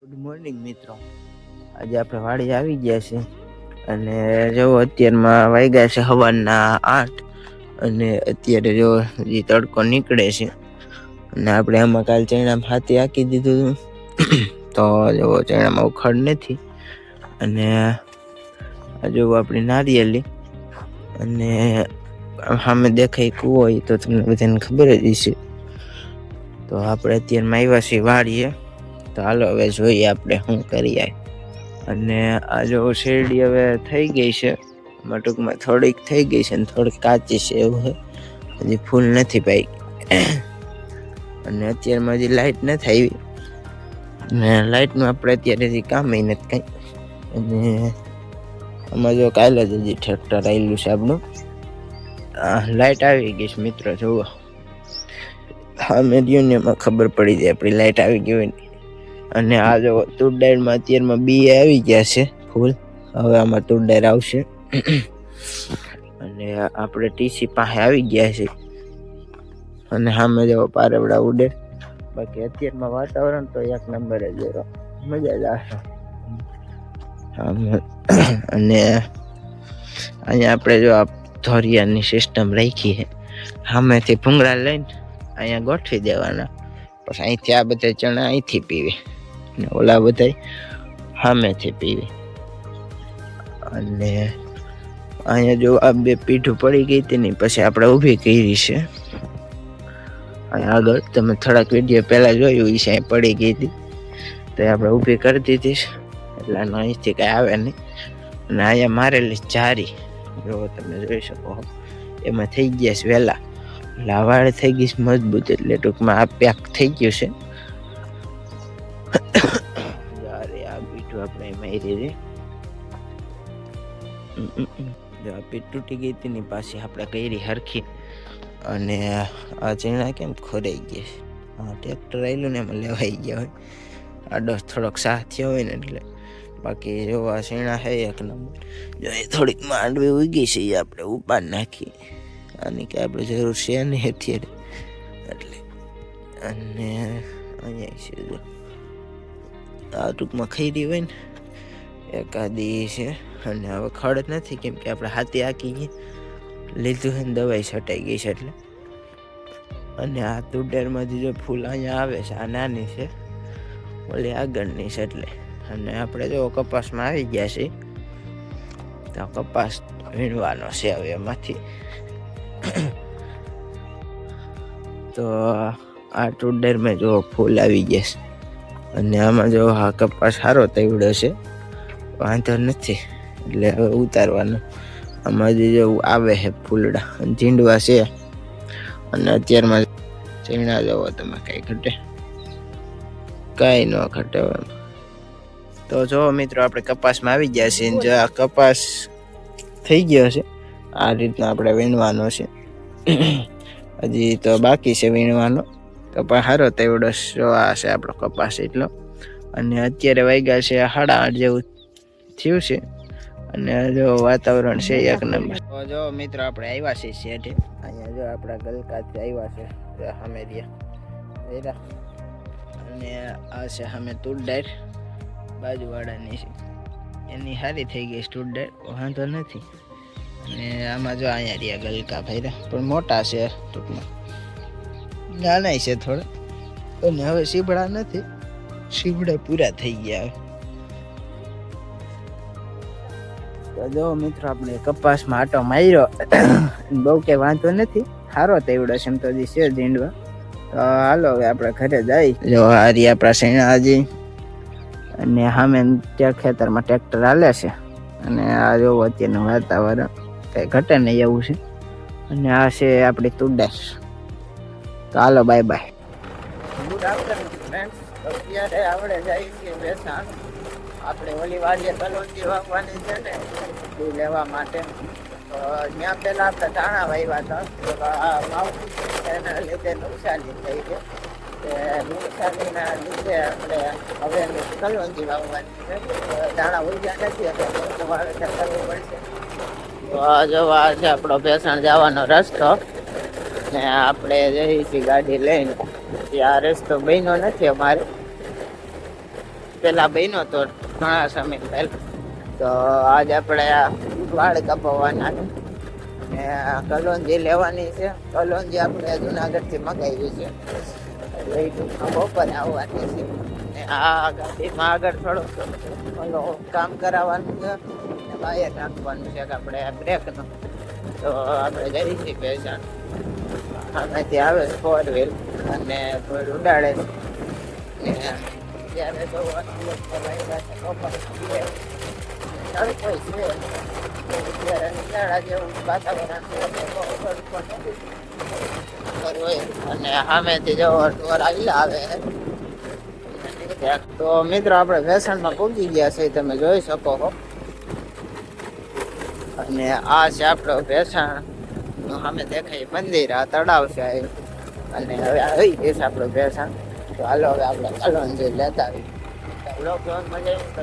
Good morning મિત્રો. આજે આપણે વાડી આવી ગયા છે અને જો અત્યારમાં વાગ્યા છે સવારના 8 અને અત્યારે જો હજી તડકો નીકળે છે અને આપણે આમાં કાલ ચણામાં હાથી હાકી દીધું તો જો ચણામાં ઉખાડ નથી અને આ જો આપણી નારિયેલી અને સામે દેખાય કૂવો હોય તો તમને બધાને ખબર જ હશે. તો આપણે અત્યારમાં આવ્યા છીએ વાડીએ, તો હાલો હવે જોઈએ આપણે શું કરીએ. અને આ જો શેરડી હવે થઈ ગઈ છે, ટૂંકમાં થોડીક થઈ ગઈ છે અને થોડીક કાચી છે એવું છે, હજી ફૂલ નથી પાઈ. અને અત્યારમાં હજી લાઇટ નથી આવી ને લાઇટનું આપણે અત્યારે હજી કામ નથી કંઈ. અને આમાં જો કાલે જ હજી ટ્રેક્ટર આવેલું છે આપણું. લાઇટ આવી ગઈ છે મિત્રો, જુઓ હા મેં એમાં ખબર પડી જાય આપણી લાઇટ આવી ગઈ હોય ને. અને આ જો તુર દાળમાં અત્યારમાં બી આવી ગયા છે ફૂલ, હવે આમાં તુર દાળ આવશે. અને આપણે ટીસી પાસે આવી ગયા છે અને સામે જો પારવડા ઉડે. બાકી અત્યારમાં વાતાવરણ તો એક નંબર જ મજા જ આવે. અને અહીંયા આપણે જો આ ધોરિયાની સિસ્ટમ રાખી છે, સામેથી ભૂંગળા લઈને અહીંયા ગોઠવી દેવાના, પછી અહીંથી આ બધા ચણા અહીંથી પીવે ને ઓલા બધા સામેથી પીવે. અને અહીંયા જો આ બે પીઠું પડી ગઈ હતી ને પછી આપણે ઊભી કરી છે. અહીંયા આગળ તમે થોડાક વિડીયો પહેલા જોયું એ સાંઈ પડી ગઈ હતી તો આપણે ઊભી કરી દીધી એટલે અહીંથી કંઈ આવે નહીં. અને અહીંયા મારેલી જારી જો તમે જોઈ શકો એમાં થઈ ગયા છે વહેલા, એટલે આ વાળ થઈ ગઈ છે મજબૂત, એટલે ટૂંકમાં આ પેક થઈ ગયું છે. આ પીઠું આપણે મારી જો આ પીઠ તૂટી ગઈ હતી ને પાછી આપણે કરી હરખી. અને આ ચણા કેમ ખોરાઈ ગયા છે, હા ટ્રેક્ટર આવેલું ને એમાં લેવાઈ ગયા હોય, આડો થોડોક સાહ થયો હોય ને એટલે. બાકી જો આ ચણા છે એક નંબર. જો એ થોડીક માંડવી ઉગી છે એ આપણે ઉપાડ નાખી, આની કે આપણે જરૂર છે નહીં અત્યારે એટલે. અને અહીંયા છે જો આ ટૂંકમાં ખૈરી હોય ને એકાદી છે. અને હવે ખડ નથી કેમ કે આપણે હાથી હાકી લીધું છે ને દવાઈ છટાઈ ગઈ છે એટલે. અને આ તુડેરમાંથી જો ફૂલ અહીંયા આવે છે, આ નાની છે ઓલી આગળની છે એટલે. અને આપણે જો કપાસમાં આવી ગયા છે તો કપાસ વીણવાનો છે હવે એમાંથી. તો આ તુડેરમાં જો ફૂલ આવી ગયા છે અને આમાં જો આ કપાસ સારો તૈવડો છે, વાંધો નથી એટલે હવે ઉતારવાનું. આમાં જે આવે છે ફૂલડા ઝીંડવા છે. અને અત્યારમાં ચણા જોવો તમે, કઈ ઘટે કઈ ન ઘટે. તો જો મિત્રો આપણે કપાસમાં આવી ગયા છે, જો આ કપાસ થઈ ગયો છે આ રીતના આપણે વીણવાનો છે. હજી તો બાકી છે વીણવાનો. કપાસ સારો તેવડો આ છે આપણો કપાસ એટલો. અને અત્યારે વાગ્યા છે 8:30 જેવું થયું છે અને જો વાતાવરણ છે એક નંબર. તો જો મિત્રો આપણે આવ્યા છીએ શેઠે, અહીંયા જો આપણા ગલકાથી આવ્યા છે સામે રહ્યા. અને આ છે સામે તુર દાળ બાજુવાળાની છે, એની સારી થઈ ગઈ છે તુર દાળ, વાંધો નથી. અને આમાં જો અહીંયા રહ્યા ગલકા ભર્યા, પણ મોટા છે ટૂંકમાં, નાના છે થોડા. અને હવે સીભડા નથી, સીભડા પૂરા થઈ ગયા. તો જો મિત્રો આપણે કપાસમાં આટો માર્યો, બહુ કે વાંધો નથી, સારો તેવડો છે એમ તો હજી છે ઝીંડવા. તો હાલો હવે આપણે ઘરે જઈ. જો હારી આપણા શેણા હજી. અને સામે ત્યાં ખેતરમાં ટ્રેક્ટર હાલે છે. અને આ જોવું અત્યારનું વાતાવરણ કંઈ ઘટે નહીં એવું છે. અને આ છે આપણી તુર દાળ. તો હાલો bye bye. Good afternoon friends. અત્યારે આપણે જઈએ છીએ બેસાણ, આપણે ઓલી વાડીએ કલોંજી વાવવાની છે ને એ લેવા માટે. તો ત્યાં પહેલાં આપણે ધાણા વાવ્યા હતા, એના લીધે નુકસાની થઈ છે. નુકસાનીના લીધે આપણે હવે કલોંજી વાવવાની છે. ધાણા ઉગ્યા નથી એટલે વાવેતર કરવું પડશે. તો આ જો આ છે આપણો ભેસાણ જવાનો રસ્તો ને આપણે જઈએ છીએ ગાડી લઈને. આ રસ્તો બન્યો નથી અમારે, પેલા બન્યો તો ઘણા સમય પહેલા. તો આજ આપણે વાળ કપાવવાના ને કલોંજી લેવાની છે. કલોંજી આપણે જુનાગઢ થી મગાવી છે, એટલે બપોરે આવવાની છે. ને આ ગાડીમાં આગળ થોડુંક કામ કરાવવાનું છે, વાયર નાખવાનું છે આપણે બ્રેકનું. તો આપણે જઈ છીએ પેશન્ટ આમાંથી આવે 4 વ્હીલ અને કોઈ ઉડાડે ને ત્યારે તો અને સામેથી જો ઢોર આવે. તો મિત્રો આપણે વેસણમાં પહોંચી ગયા છે, તમે જોઈ શકો છો. અને આ છે આપણો ભેસાણ સામે દેખાય મંદિર, આ તળાવ છે. અને હવે આવી ગયું છે આપણું ભેસાણ. તો હાલો હવે આપણે કલોંજી લેતા આવી. મજા આવી તો